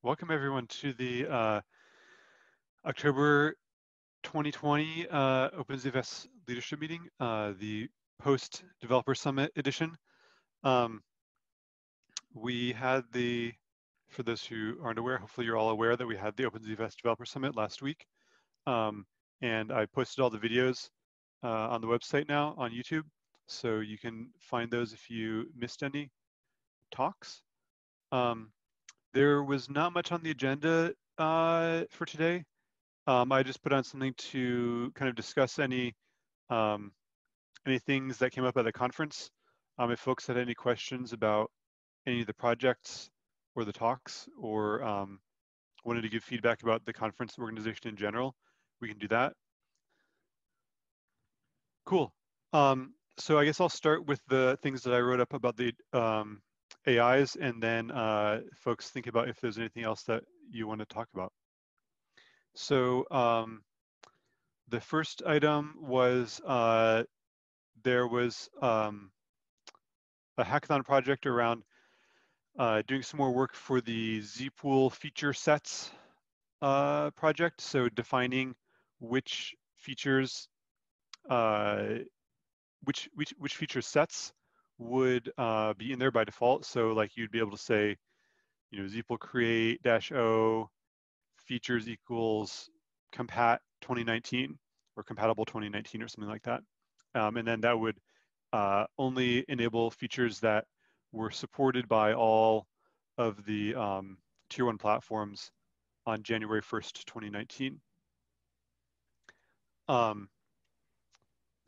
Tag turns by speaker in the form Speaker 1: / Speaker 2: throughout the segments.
Speaker 1: Welcome everyone to the October 2020 OpenZFS leadership meeting, the post developer summit edition. We had for those who aren't aware, hopefully you're all aware that we had the OpenZFS developer summit last week. And I posted all the videos on the website now on YouTube. So you can find those if you missed any talks. There was not much on the agenda for today. I just put on something to kind of discuss any things that came up at the conference. If folks had any questions about any of the projects or the talks, or wanted to give feedback about the conference organization in general, we can do that. Cool. So I guess I'll start with the things that I wrote up about the AIs, and then folks think about if there's anything else that you want to talk about. So the first item was there was a hackathon project around doing some more work for the zpool feature sets project. So defining which features, which feature sets would be in there by default. So like you'd be able to say, zpool create -o features equals compat 2019 or compatible 2019 or something like that. And then that would only enable features that were supported by all of the tier 1 platforms on January 1st, 2019.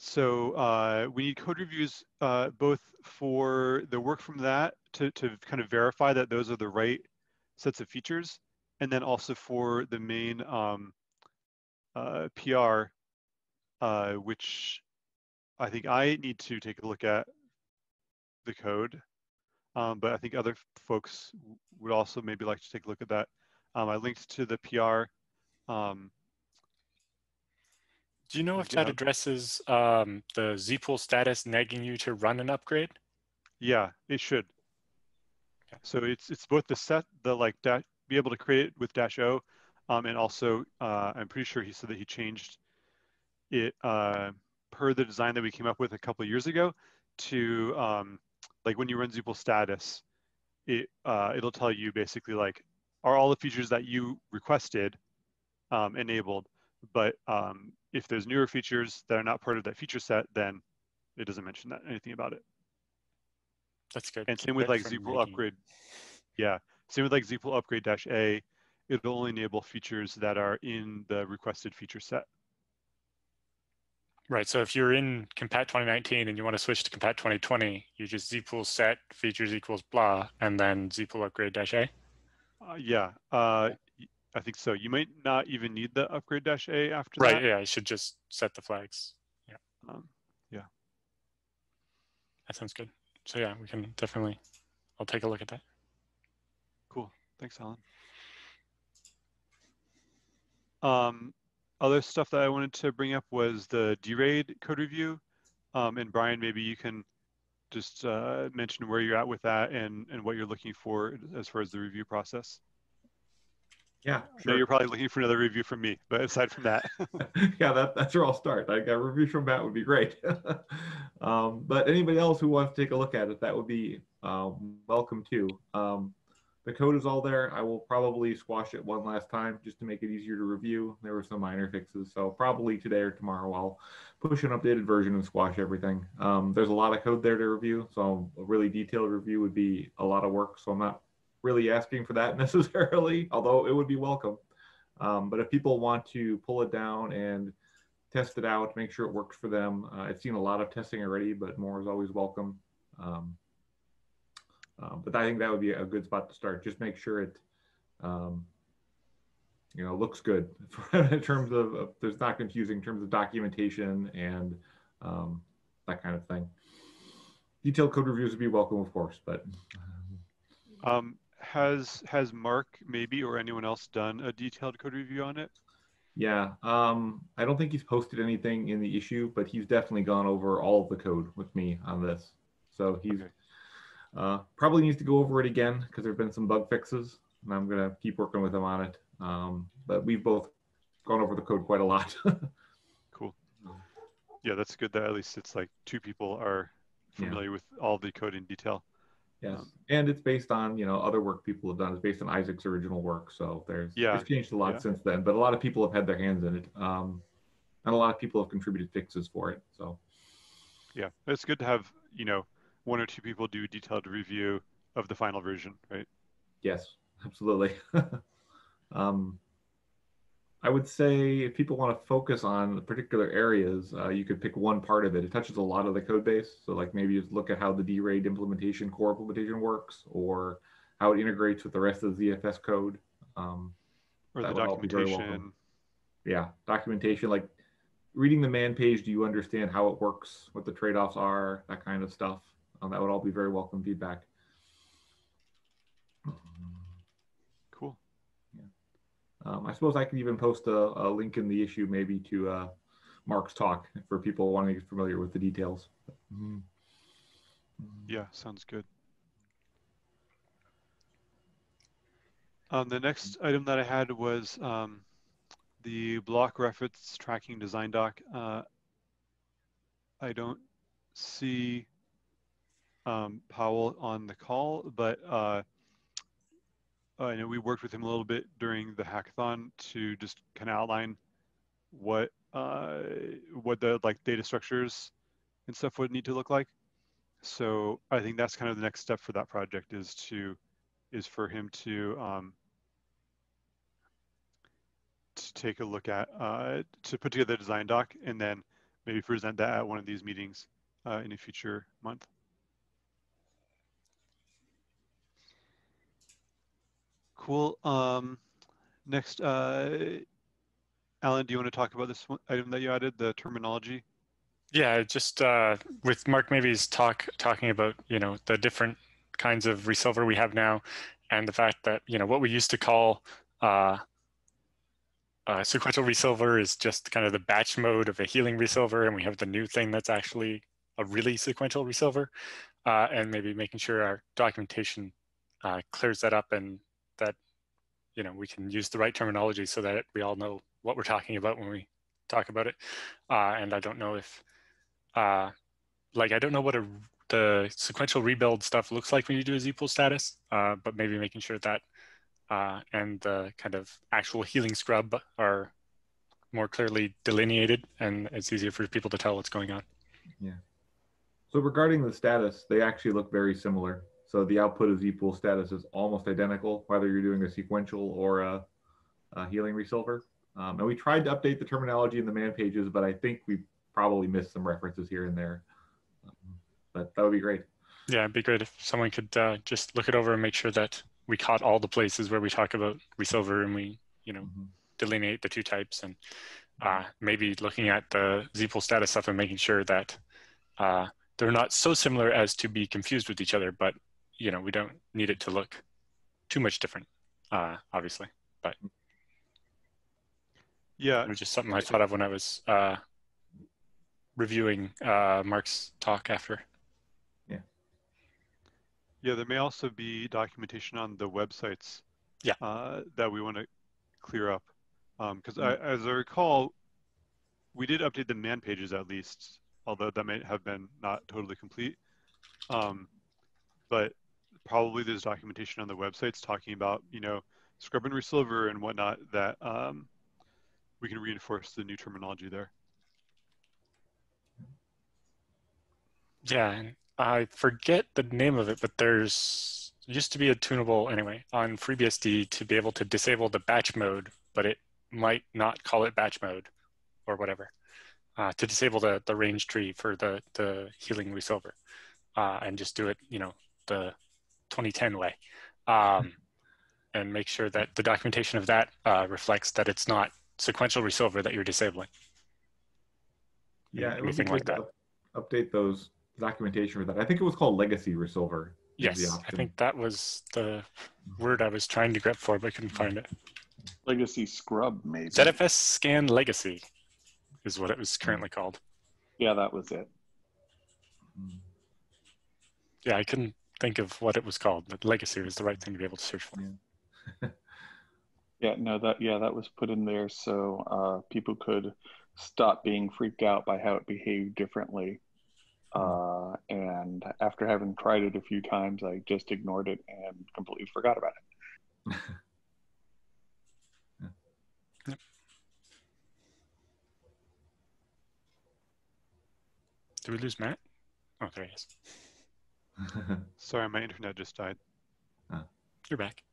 Speaker 1: So we need code reviews both for the work from that to kind of verify that those are the right sets of features, and then also for the main PR, which I think I need to take a look at the code, but I think other folks would also maybe like to take a look at that. I linked to the PR.
Speaker 2: Do you know if that addresses the zpool status nagging you to run an upgrade?
Speaker 1: Yeah, it should. Okay. So it's both the set, be able to create it with -o, and also I'm pretty sure he said that he changed it per the design that we came up with a couple of years ago to like when you run zpool status, it'll tell you basically like, are all the features that you requested enabled, but if there's newer features that are not part of that feature set, then it doesn't mention anything about it.
Speaker 2: That's good.
Speaker 1: And same with like zpool upgrade. Yeah, same with like zpool upgrade -a, it'll only enable features that are in the requested feature set.
Speaker 2: Right, so if you're in compat 2019 and you want to switch to compat 2020, you just zpool set features equals blah, and then zpool upgrade -a?
Speaker 1: Yeah, I think so. You might not even need the upgrade -a after that.
Speaker 2: Right, yeah, I should just set the flags. Yeah.
Speaker 1: Yeah.
Speaker 2: That sounds good. So yeah, we can definitely, I'll take a look at that.
Speaker 1: Cool, thanks, Alan. Other stuff that I wanted to bring up was the DRAID code review. And Brian, maybe you can just mention where you're at with that and what you're looking for as far as the review process.
Speaker 3: Yeah,
Speaker 1: sure. You're probably looking for another review from me, but aside from that.
Speaker 3: Yeah, that's where I'll start. Like a review from Matt would be great. But anybody else who wants to take a look at it, that would be welcome too. The code is all there. I will probably squash it one last time just to make it easier to review. There were some minor fixes, so probably today or tomorrow I'll push an updated version and squash everything. There's a lot of code there to review, so a really detailed review would be a lot of work, so I'm not really asking for that necessarily, although it would be welcome. But if people want to pull it down and test it out, make sure it works for them. I've seen a lot of testing already, but more is always welcome. But I think that would be a good spot to start. Just make sure it, looks good in terms of there's not confusing in terms of documentation and that kind of thing. Detailed code reviews would be welcome, of course, but.
Speaker 1: Has Mark maybe or anyone else done a detailed code review on it?
Speaker 3: Yeah, I don't think he's posted anything in the issue, but he's definitely gone over all of the code with me on this. So he's probably needs to go over it again because there have been some bug fixes. and I'm going to keep working with him on it. But we've both gone over the code quite a lot.
Speaker 1: Cool. Yeah, that's good that at least it's like two people are familiar with all the code in detail.
Speaker 3: Yes, and it's based on other work people have done. It's based on Isaac's original work, so it's changed a lot since then. But a lot of people have had their hands in it, and a lot of people have contributed fixes for it. So
Speaker 1: yeah, it's good to have one or two people do detailed review of the final version, right?
Speaker 3: Yes, absolutely. I would say if people want to focus on particular areas, you could pick one part of it. It touches a lot of the code base. So like maybe just look at how the DRAID implementation, core implementation works, or how it integrates with the rest of the ZFS code.
Speaker 1: Or the
Speaker 3: would all be very welcome.
Speaker 1: documentation.
Speaker 3: Yeah, documentation, like reading the man page, do you understand how it works, what the trade-offs are, that kind of stuff. That would all be very welcome feedback.
Speaker 1: Cool.
Speaker 3: I suppose I could even post a link in the issue maybe to Mark's talk for people wanting to get familiar with the details.
Speaker 1: Yeah, sounds good. The next item that I had was the block reference tracking design doc. I don't see Powell on the call, but I know we worked with him a little bit during the hackathon to just kind of outline what the data structures and stuff would need to look like. So I think that's kind of the next step for that project is for him to take a look at to put together the design doc and then maybe present that at one of these meetings in a future month. Cool. Next, Alan, do you want to talk about this one item that you added, the terminology?
Speaker 2: Yeah, just with Mark Maybe's talking about the different kinds of resolver we have now, and the fact that what we used to call sequential resolver is just kind of the batch mode of a healing resolver, and we have the new thing that's actually a really sequential resolver, and maybe making sure our documentation clears that up, and that we can use the right terminology so that we all know what we're talking about when we talk about it. And I don't know if I don't know what the sequential rebuild stuff looks like when you do a Z-pool status, but maybe making sure that and the kind of actual healing scrub are more clearly delineated, and it's easier for people to tell what's going on.
Speaker 3: Yeah. So regarding the status, they actually look very similar. So the output of Z-pool status is almost identical, whether you're doing a sequential or a healing resolver. And we tried to update the terminology in the man pages, but I think we probably missed some references here and there. But that would be great.
Speaker 2: Yeah, it'd be great if someone could just look it over and make sure that we caught all the places where we talk about resolver and we, delineate the two types, and maybe looking at the Z-pool status stuff and making sure that they're not so similar as to be confused with each other, but we don't need it to look too much different, obviously. But
Speaker 1: yeah,
Speaker 2: it was just something I thought of when I was reviewing Mark's talk after.
Speaker 1: Yeah, there may also be documentation on the websites that we want to clear up. Because as I recall, we did update the man pages at least, although that may have been not totally complete. But probably there's documentation on the websites talking about, scrub and resilver and whatnot that we can reinforce the new terminology there.
Speaker 2: Yeah, and I forget the name of it, but there's used to be a tunable anyway on FreeBSD to be able to disable the batch mode, but it might not call it batch mode or whatever, to disable the range tree for the healing resolver, and just do it, the 2010 way, and make sure that the documentation of that reflects that it's not sequential resolver that you're disabling.
Speaker 3: Yeah, it would be good to update those documentation for that. I think it was called legacy resolver.
Speaker 2: Yes, I think that was the word I was trying to grab for, but couldn't find it.
Speaker 4: Legacy scrub, maybe.
Speaker 2: ZFS scan legacy is what it was currently called.
Speaker 4: Yeah, that was it.
Speaker 2: Yeah, I couldn't think of what it was called, but legacy was the right thing to be able to search for.
Speaker 3: Yeah.
Speaker 4: Yeah, no, that was put in there so people could stop being freaked out by how it behaved differently. And after having tried it a few times, I just ignored it and completely forgot about it.
Speaker 2: Did we lose Matt? Oh, there he is.
Speaker 1: Sorry, my internet just died.
Speaker 2: You're back.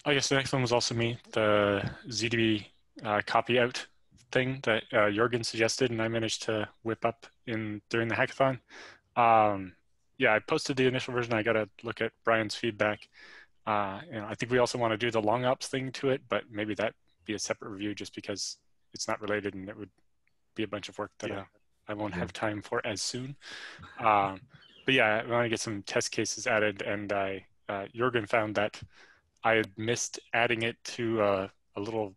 Speaker 2: I guess the next one was also me, the ZDB copy out thing that Jorgen suggested, and I managed to whip up during the hackathon. Yeah, I posted the initial version. I got to look at Brian's feedback. I think we also want to do the long ops thing to it, but maybe that be a separate review just because it's not related and it would be a bunch of work that I won't have time for as soon. But yeah, I want to get some test cases added, and Jorgen found that I had missed adding it to a little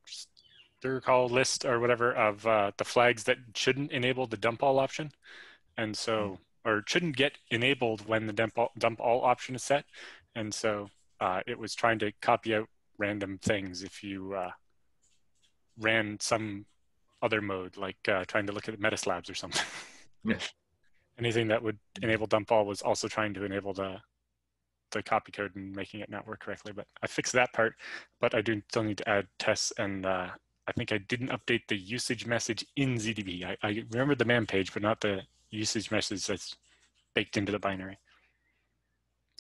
Speaker 2: stir call list or whatever of the flags that shouldn't enable the dump all option. And so, or shouldn't get enabled when the dump all option is set. And so it was trying to copy out random things if you ran some other mode, like trying to look at Metaslabs or something.
Speaker 3: Yeah.
Speaker 2: Anything that would enable dump all was also trying to enable the copy code and making it not work correctly. But I fixed that part, but I do still need to add tests, and I think I didn't update the usage message in ZDB. I remember the man page, but not the usage message that's baked into the binary,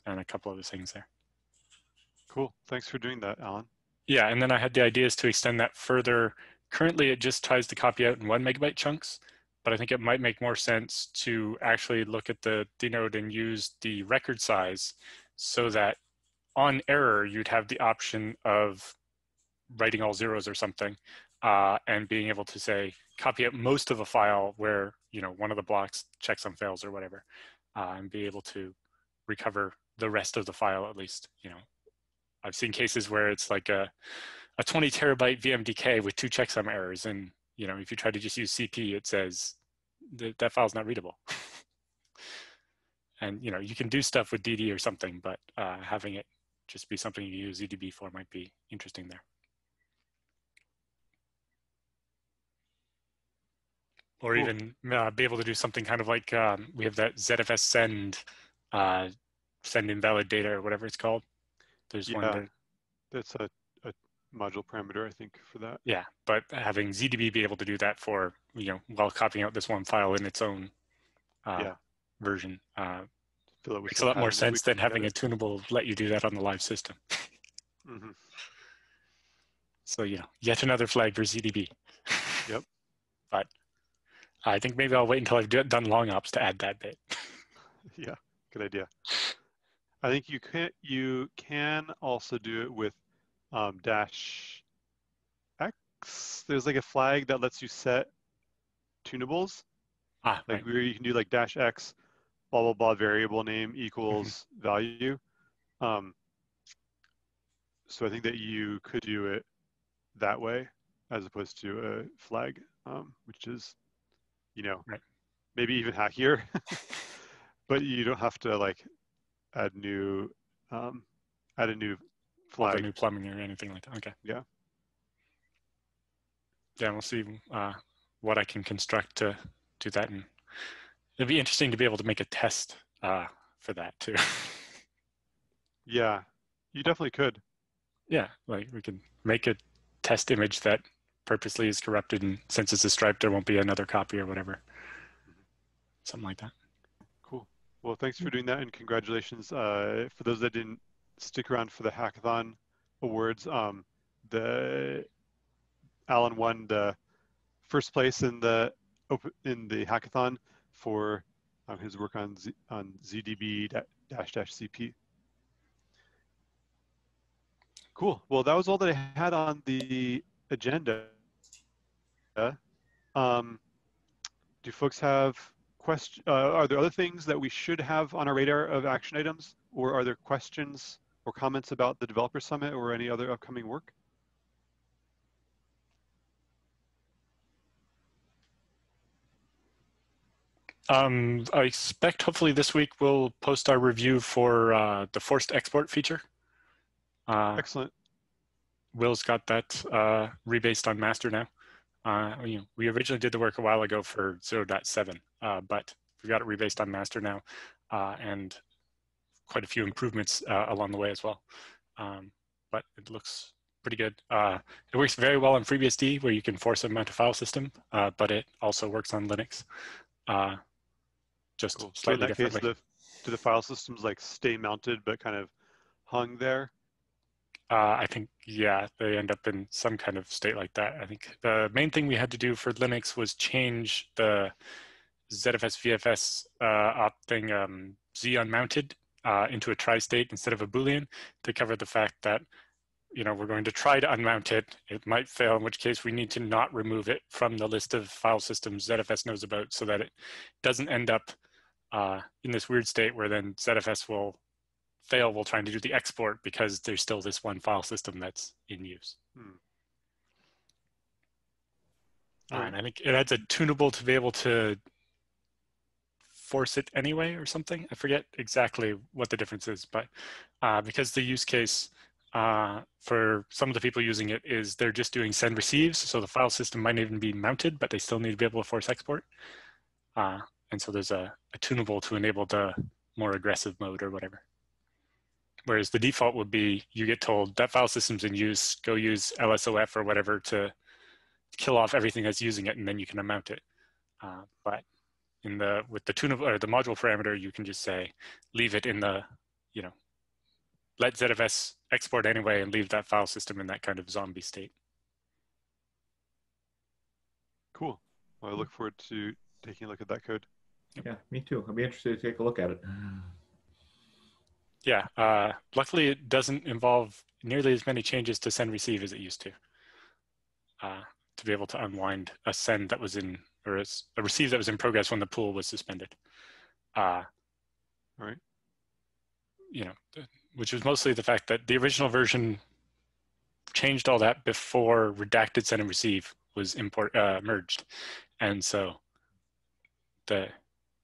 Speaker 2: and a couple other things there.
Speaker 1: Cool. Thanks for doing that, Alan. Yeah,
Speaker 2: and then I had the ideas to extend that further. Currently, it just tries to copy out in 1 megabyte chunks, but I think it might make more sense to actually look at the dnode and use the record size so that on error, you'd have the option of writing all zeros or something and being able to say, copy out most of a file where, one of the blocks checksum fails or whatever, and be able to recover the rest of the file at least. I've seen cases where it's like a 20 terabyte VMDK with 2 checksum errors. And, if you try to just use CP, it says that file's not readable. And, you can do stuff with DD or something, but having it just be something you use ZDB for might be interesting there. Or even be able to do something kind of like we have that ZFS send invalid data or whatever it's called. There's one that
Speaker 1: that's a module parameter, I think, for that.
Speaker 2: Yeah, but having ZDB be able to do that for while copying out this one file in its own version makes a lot more sense than having a tunable let you do that on the live system.
Speaker 1: Mm-hmm.
Speaker 2: So yet another flag for ZDB.
Speaker 1: Yep.
Speaker 2: But I think maybe I'll wait until I've done long ops to add that bit.
Speaker 1: Yeah, good idea. I think you can also do it with -X. There's like a flag that lets you set tunables. Like where you can do like -X, blah blah blah, variable name equals value. So I think that you could do it that way as opposed to a flag, which is, maybe even hackier, but you don't have to like add a new flag.
Speaker 2: A new plumbing or anything like that. Okay.
Speaker 1: Yeah.
Speaker 2: Yeah, we'll see what I can construct to do that, and it'd be interesting to be able to make a test for that too.
Speaker 1: Yeah, you definitely could.
Speaker 2: Yeah, like we could make a test image that purposely is corrupted, and since it's a stripe, there won't be another copy or whatever. Something like that.
Speaker 1: Cool. Well, thanks for doing that, and congratulations. For those that didn't stick around for the hackathon awards, Alan won the first place in the hackathon for his work on ZDB-CP. Cool. Well, that was all that I had on the agenda. Do folks have questions? Are there other things that we should have on our radar of action items, or are there questions or comments about the Developer Summit or any other upcoming work?
Speaker 2: I expect hopefully this week we'll post our review for the forced export feature.
Speaker 1: Excellent.
Speaker 2: Will's got that rebased on master now. We originally did the work a while ago for 0.7, but we've got it rebased on master now, and quite a few improvements along the way as well. But it looks pretty good. It works very well on FreeBSD, where you can force a mount a file system, but it also works on Linux. Just
Speaker 1: Cool. So in
Speaker 2: slightly
Speaker 1: that case,
Speaker 2: differently.
Speaker 1: do the file systems like stay mounted but kind of hung there?
Speaker 2: I think, yeah, they end up in some kind of state like that. I think the main thing we had to do for Linux was change the ZFS VFS op thing Z unmounted into a tri-state instead of a Boolean to cover the fact that we're going to try to unmount it. It might fail, in which case we need to not remove it from the list of file systems ZFS knows about, so that it doesn't end up in this weird state where then ZFS will fail while trying to do the export because there's still this one file system that's in use.
Speaker 1: Right.
Speaker 2: And I think it adds a tunable to be able to force it anyway or something. I forget exactly what the difference is, but because the use case for some of the people using it is they're just doing send receives, so the file system might even be mounted, but they still need to be able to force export. And so there's a tunable to enable the more aggressive mode or whatever. Whereas the default would be you get told that file system's in use, go use LSOF or whatever to kill off everything that's using it, and then you can unmount it. But with the tunable or the module parameter, you can just say leave it in the let ZFS export anyway and leave that file system in that kind of zombie state.
Speaker 1: Cool. Well, I look forward to taking a look at that code.
Speaker 3: Yeah, me too. I'll be interested to take a look at it.
Speaker 2: Yeah, luckily it doesn't involve nearly as many changes to send receive as it used to be able to unwind a send that was in, or a receive that was in progress when the pool was suspended.
Speaker 1: All right.
Speaker 2: Which was mostly the fact that the original version changed all that before redacted send and receive was merged. And so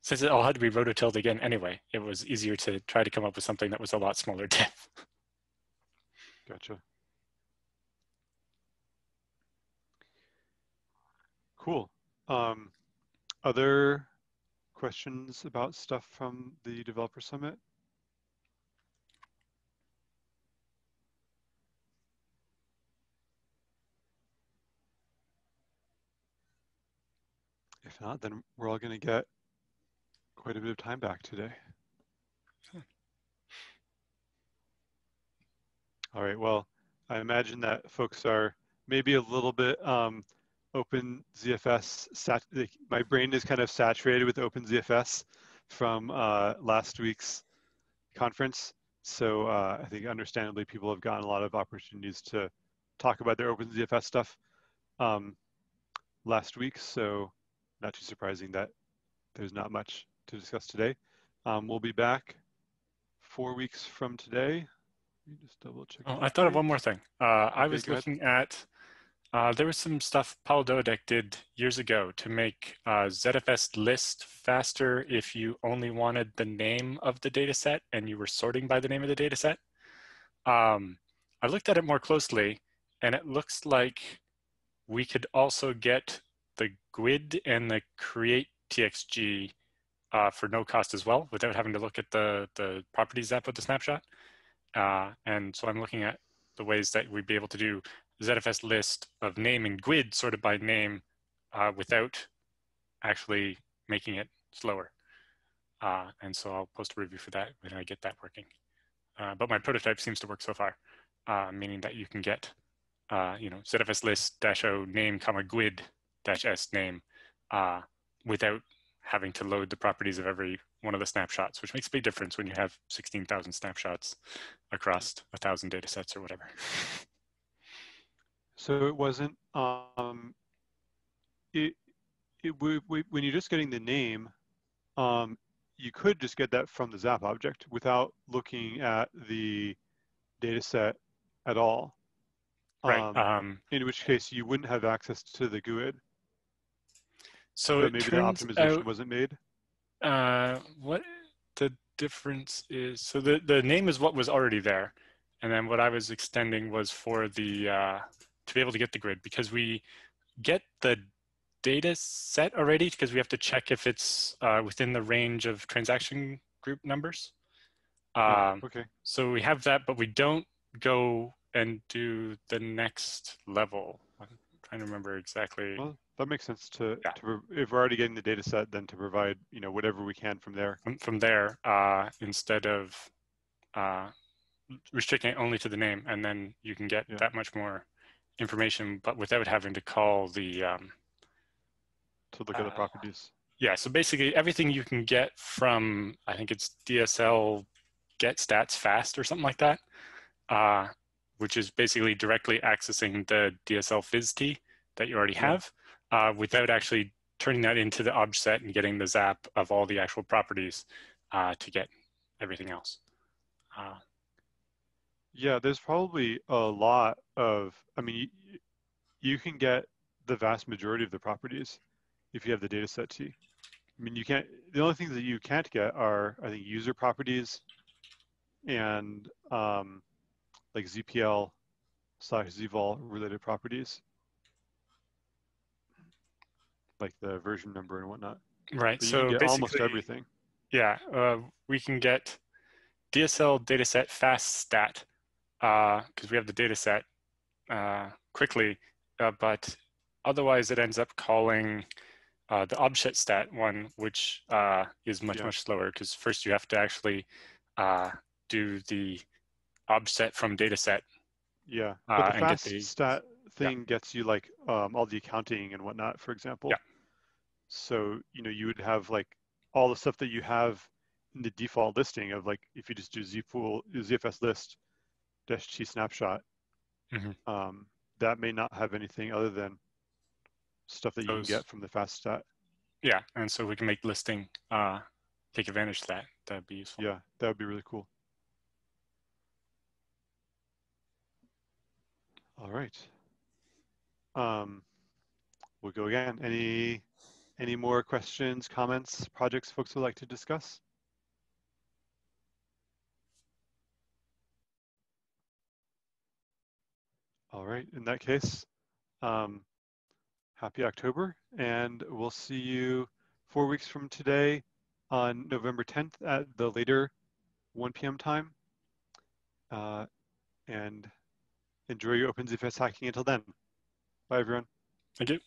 Speaker 2: since it all had to be rototilled again anyway, it was easier to try to come up with something that was a lot smaller diff.
Speaker 1: Gotcha. Cool. Other questions about stuff from the Developer Summit? If not, then we're all going to get quite a bit of time back today. All right, well, I imagine that folks are maybe a little bit OpenZFS, my brain is kind of saturated with OpenZFS from last week's conference. So I think understandably people have gotten a lot of opportunities to talk about their OpenZFS stuff last week. So not too surprising that there's not much to discuss today. We'll be back 4 weeks from today. Let me just double check.
Speaker 2: Oh, I thought of one more thing. I was looking at, there was some stuff Paul Dodek did years ago to make ZFS list faster if you only wanted the name of the data set and you were sorting by the name of the data set. I looked at it more closely, and it looks like we could also get the GUID and the create TXG for no cost as well, without having to look at the properties app with the snapshot. And so I'm looking at the ways that we'd be able to do ZFS list of name and GUID sorted by name without actually making it slower. And so I'll post a review for that when I get that working. But my prototype seems to work so far, meaning that you can get ZFS list -o name, GUID -s name without having to load the properties of every one of the snapshots, which makes a big difference when you have 16,000 snapshots across 1,000 data sets or whatever.
Speaker 1: So it wasn't, when you're just getting the name, you could just get that from the Zap object without looking at the data set at all.
Speaker 2: Right.
Speaker 1: In which case you wouldn't have access to the GUID.
Speaker 2: So
Speaker 1: but maybe that optimization wasn't made.
Speaker 2: What the difference is, so the name is what was already there. And then what I was extending was for the, to be able to get the grid, because we get the data set already, because we have to check if it's within the range of transaction group numbers.
Speaker 1: Okay.
Speaker 2: So we have that, but we don't go and do the next level. I'm trying to remember exactly.
Speaker 1: Well, that makes sense
Speaker 2: Yeah.
Speaker 1: if we're already getting the data set, then to provide, whatever we can from there.
Speaker 2: From there, instead of restricting it only to the name, and then you can get that much more information, but without having to call the
Speaker 1: To look at the properties.
Speaker 2: Yeah, so basically everything you can get from, I think it's DSL get stats fast or something like that, which is basically directly accessing the DSL FIST that you already have, without actually turning that into the obj set and getting the zap of all the actual properties to get everything else.
Speaker 1: Yeah, there's probably a lot of, you can get the vast majority of the properties if you have the data set T. The only things that you can't get are, I think, user properties and like ZPL/ZVol related properties, like the version number and whatnot.
Speaker 2: Right,
Speaker 1: But you
Speaker 2: so
Speaker 1: can get
Speaker 2: basically,
Speaker 1: almost everything.
Speaker 2: Yeah, we can get DSL dataset fast stat, because we have the dataset quickly, but otherwise it ends up calling the objset stat one, which is much slower, because first you have to actually do the objset from dataset.
Speaker 1: Yeah, but the fast stat thing gets you like all the accounting and whatnot, for example.
Speaker 2: Yeah.
Speaker 1: So, you would have like all the stuff that you have in the default listing of, like, if you just do ZFS list -t snapshot, that may not have anything other than stuff that you can get from the fast stat.
Speaker 2: Yeah, and so we can make listing take advantage of that. That'd be useful.
Speaker 1: Yeah, that would be really cool. All right. We'll go again. Any more questions, comments, projects folks would like to discuss? All right, in that case, happy October, and we'll see you 4 weeks from today on November 10th at the later 1 p.m. time. And enjoy your OpenZFS hacking until then. Bye, everyone.
Speaker 2: Thank you.